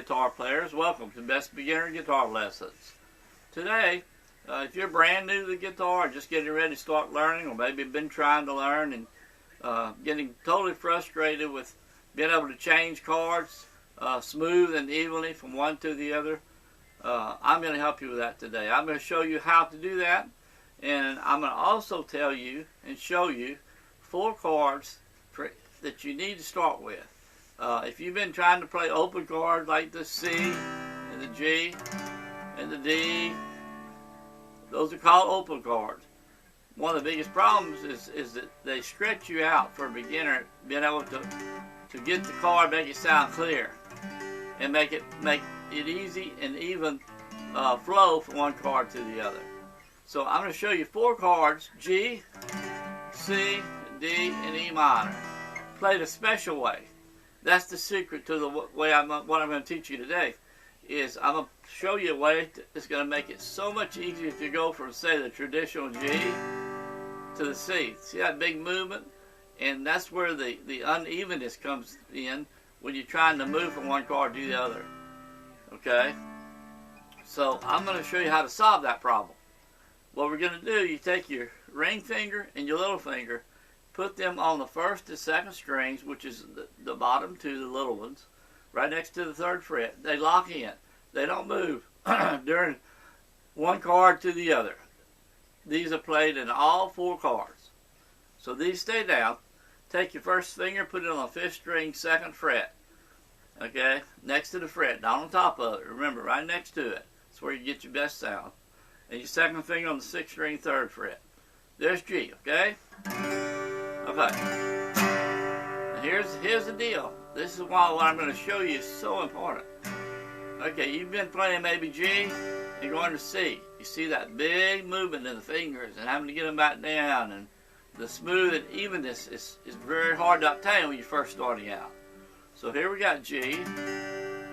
guitar players. Welcome to Best Beginner Guitar Lessons. Today, if you're brand new to the guitar, just getting ready to start learning, or maybe been trying to learn and getting totally frustrated with being able to change chords smooth and evenly from one to the other, I'm going to help you with that today. I'm going to show you how to do that, and I'm going to also tell you and show you 4 chords that you need to start with. If you've been trying to play open chords like the C and the G and the D, those are called open chords. One of the biggest problems is that they stretch you out for a beginner, being able to get the chord, make it sound clear, and make it easy and even flow from one chord to the other. So I'm going to show you 4 chords: G, C, D, and E minor, played a special way. That's the secret to the way what I'm going to teach you today. Is I'm going to show you a way that's going to make it so much easier if you go from, say, the traditional G to the C. See that big movement? And that's where the unevenness comes in when you're trying to move from one chord to the other. Okay? So I'm going to show you how to solve that problem. What we're going to do, you take your ring finger and your little finger, put them on the first and second strings, which is the bottom 2, the little ones, right next to the 3rd fret. They lock in. They don't move during one chord to the other. These are played in all 4 chords. So these stay down. Take your first finger, put it on the 5th string, 2nd fret. Okay? Next to the fret, not on top of it. Remember, right next to it. That's where you get your best sound. And your 2nd finger on the 6th string, 3rd fret. There's G, okay? Okay. Now here's the deal. This is why what I'm going to show you is so important. Okay, you've been playing maybe G, you're going to C. You see that big movement in the fingers and having to get them back down, and the smooth and evenness is very hard to obtain when you're first starting out. So here we got G.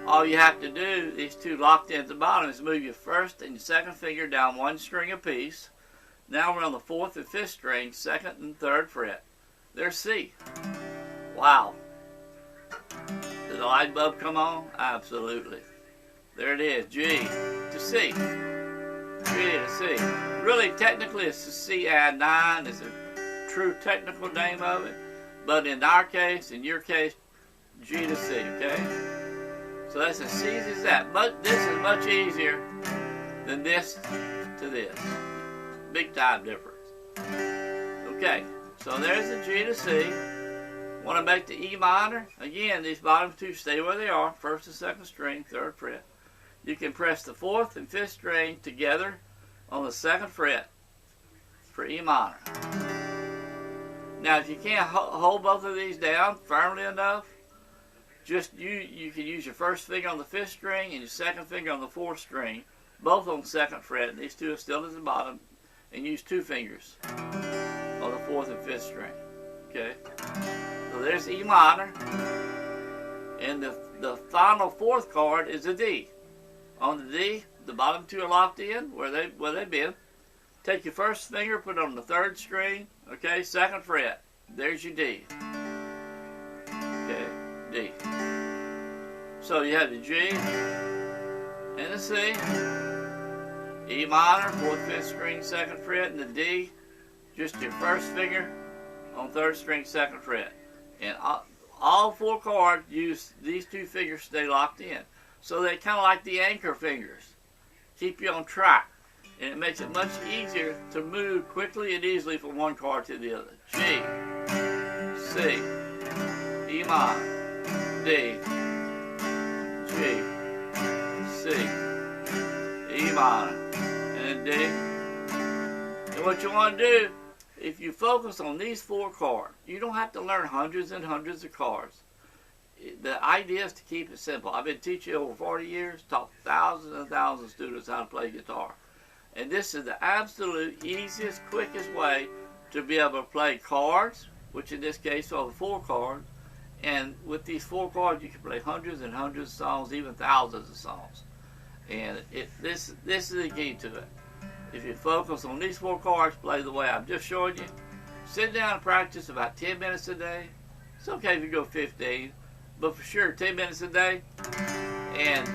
All you have to do, these 2 locked in at the bottom, is move your 1st and your 2nd finger down 1 string apiece. Now we're on the 4th and 5th string, 2nd and 3rd fret. There's C. Wow. Did the light bulb come on? Absolutely. There it is, G to C. G to C. Really, technically, it's the C add 9. It's a true technical name of it. But in our case, in your case, G to C, okay? So that's as easy as that. But this is much easier than this to this. Big time difference. Okay, so there's the G to C. Want to make the E minor? Again, these bottom 2 stay where they are. 1st and 2nd string, 3rd fret. You can press the 4th and 5th string together on the 2nd fret for E minor. Now, if you can't hold both of these down firmly enough, just you can use your 1st finger on the 5th string and your 2nd finger on the 4th string, both on the 2nd fret. These 2 are still at the bottom, and use 2 fingers on the 4th and 5th string. Okay? So there's E minor, and the final 4th chord is a D. On the D, the bottom 2 are locked in where they've been. Take your 1st finger, put it on the 3rd string, okay, 2nd fret. There's your D. Okay, D. So you have the G and the C, E minor, 4th, 5th string, 2nd fret, and the D, just your 1st finger on 3rd string, 2nd fret. And all 4 chords use these 2 fingers, stay locked in. So they're kind of like the anchor fingers. Keep you on track. And it makes it much easier to move quickly and easily from one chord to the other. G, C, E minor, D, G, C, E minor, and D. And what you want to do, if you focus on these 4 chords, you don't have to learn hundreds and hundreds of chords. The idea is to keep it simple. I've been teaching over 40 years, taught thousands and thousands of students how to play guitar. And this is the absolute easiest, quickest way to be able to play chords, which in this case are the 4 chords. And with these 4 chords, you can play hundreds and hundreds of songs, even thousands of songs. And this is the key to it. If you focus on these 4 chords, play the way I've just showed you, sit down and practice about 10 minutes a day. It's okay if you go 15, but for sure 10 minutes a day, And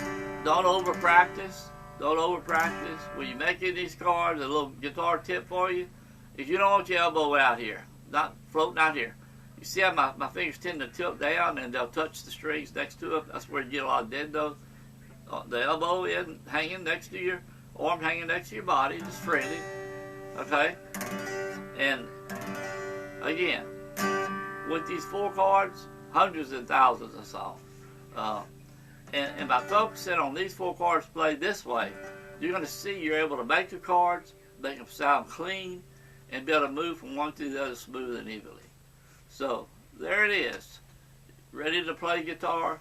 don't over practice. Don't over practice. When you're making these chords, a little guitar tip for you is you don't want your elbow out here, not floating out here. You see how my fingers tend to tilt down and they'll touch the strings next to it. That's where you get a lot of dead notes. The elbow in hanging next to your arm, hanging next to your body, just freely. Okay? And again, with these 4 chords, hundreds and thousands of songs. And by focusing on these 4 chords played this way, you're going to see you're able to make the chords, make them sound clean, and be able to move from one to the other smooth and evenly. So, there it is. Ready to play guitar,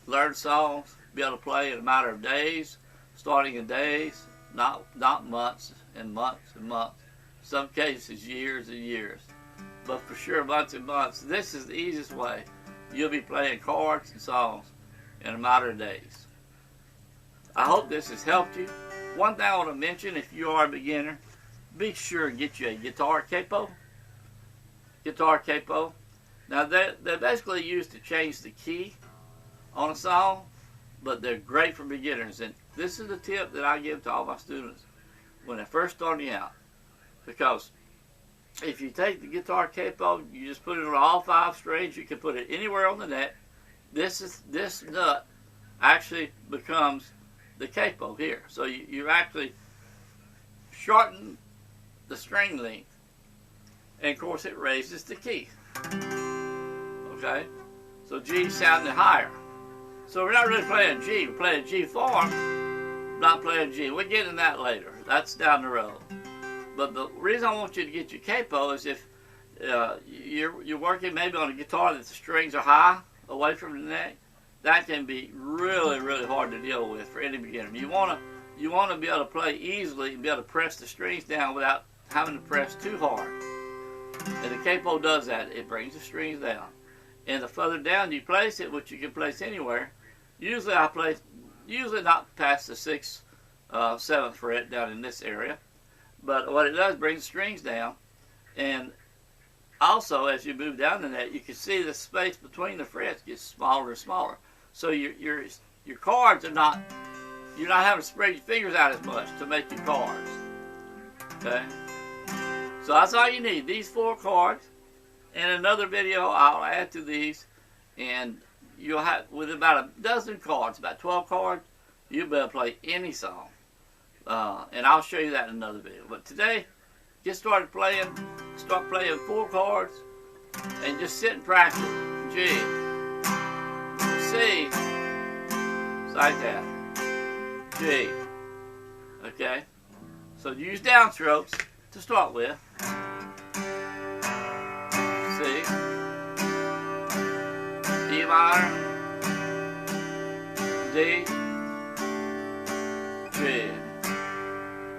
learn songs, be able to play in a matter of days, starting in days, not months and months and months. In some cases, years and years. But for sure, months and months. This is the easiest way. You'll be playing chords and songs in a matter of days. I hope this has helped you. One thing I want to mention, if you are a beginner, be sure and get you a guitar capo. Guitar capo. Now, they're basically used to change the key on a song, but they're great for beginners. And this is the tip that I give to all my students when they're first starting out. Because if you take the guitar capo, you just put it on all 5 strings. You can put it anywhere on the neck. This nut actually becomes the capo here. So you actually shorten the string length. And of course it raises the key. Okay? So G sounding higher. So we're not really playing G. We're playing G form, not playing G. We'll get into that later. That's down the road. But the reason I want you to get your capo is if you're working maybe on a guitar that the strings are high, away from the neck, that can be really, really hard to deal with for any beginner. You want to be able to play easily and be able to press the strings down without having to press too hard. And the capo does that. It brings the strings down. And the further down you place it, which you can place anywhere, usually I place, not past the 6th, 7th fret down in this area. But what it does, brings the strings down. And also, as you move down the neck, you can see the space between the frets gets smaller and smaller. So your chords are not, you're not having to spread your fingers out as much to make your chords. Okay? So that's all you need. These 4 chords. In another video, I'll add to these, and you'll have, with about a dozen chords, about 12 chords, you'll be able to play any song. And I'll show you that in another video. But today, just start playing 4 chords, and just sit and practice. G, C, it's like that. G, okay? So use downstrokes to start with. C, E minor, D, G.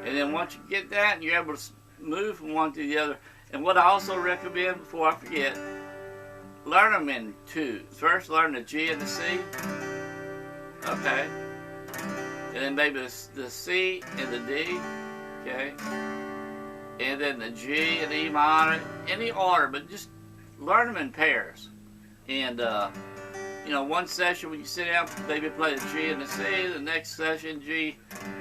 And then once you get that, you're able to move from one to the other. And what I also recommend, before I forget, learn them in 2. First, learn the G and the C. Okay. And then maybe the C and the D. Okay. And then the G and E minor. Any order, but just learn them in pairs. And, one session when you sit down, maybe play the G and the C. The next session, G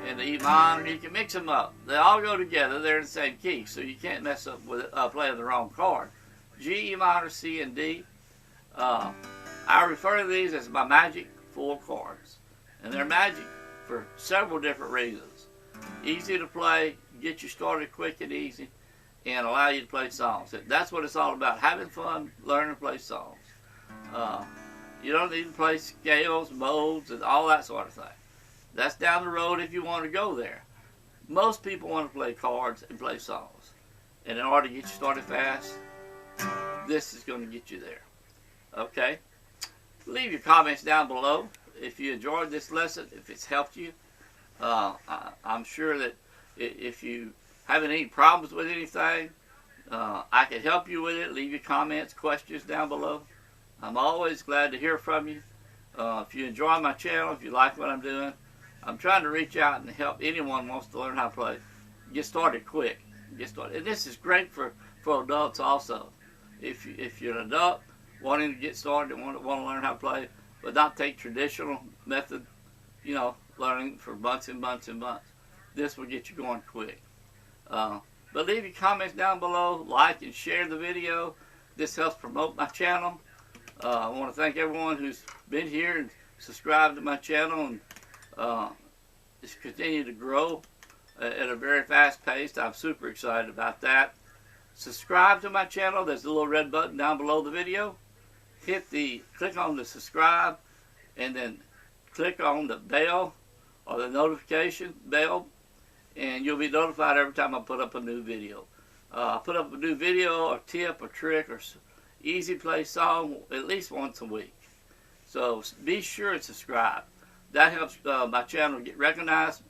and the E minor. You can mix them up. They all go together. They're in the same key, so you can't mess up with playing the wrong chord. G, E minor, C, and D. I refer to these as my magic 4 chords. And they're magic for several different reasons. Easy to play, get you started quick and easy, and allow you to play songs. That's what it's all about, having fun, learning to play songs. You don't need to play scales, modes, and all that sort of thing. That's down the road if you want to go there. Most people want to play chords and play songs. And in order to get you started fast, this is going to get you there. Okay? Leave your comments down below if you enjoyed this lesson, if it's helped you. I'm sure that if you have any problems with anything, I can help you with it. Leave your comments, questions down below. I'm always glad to hear from you. If you enjoy my channel, if you like what I'm doing, I'm trying to reach out and help anyone who wants to learn how to play. Get started quick. Get started. And this is great for adults also. If you're an adult wanting to get started and want to learn how to play, but not take traditional method learning for months and months and months. This will get you going quick. But leave your comments down below, like and share the video. This helps promote my channel. I want to thank everyone who's been here and subscribed to my channel, and it's continued to grow at a very fast pace. I'm super excited about that. Subscribe to my channel. There's a little red button down below the video. Click on the subscribe, and then click on the bell or the notification bell, and you'll be notified every time I put up a new video. I put up a new video or tip or trick or easy play song at least once a week. So be sure and subscribe. That helps my channel get recognized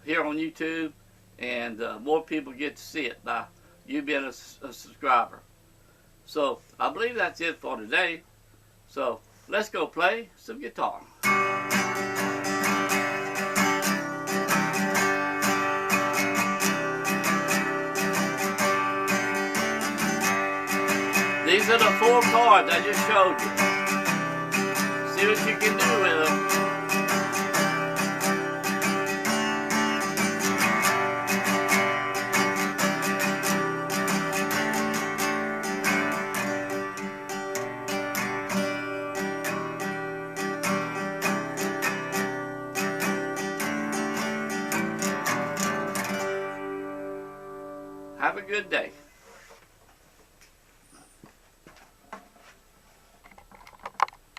here on YouTube, and more people get to see it by you being a subscriber. So I believe that's it for today. So let's go play some guitar. These are the 4 chords I just showed you. See what you can do with them. Have a good day.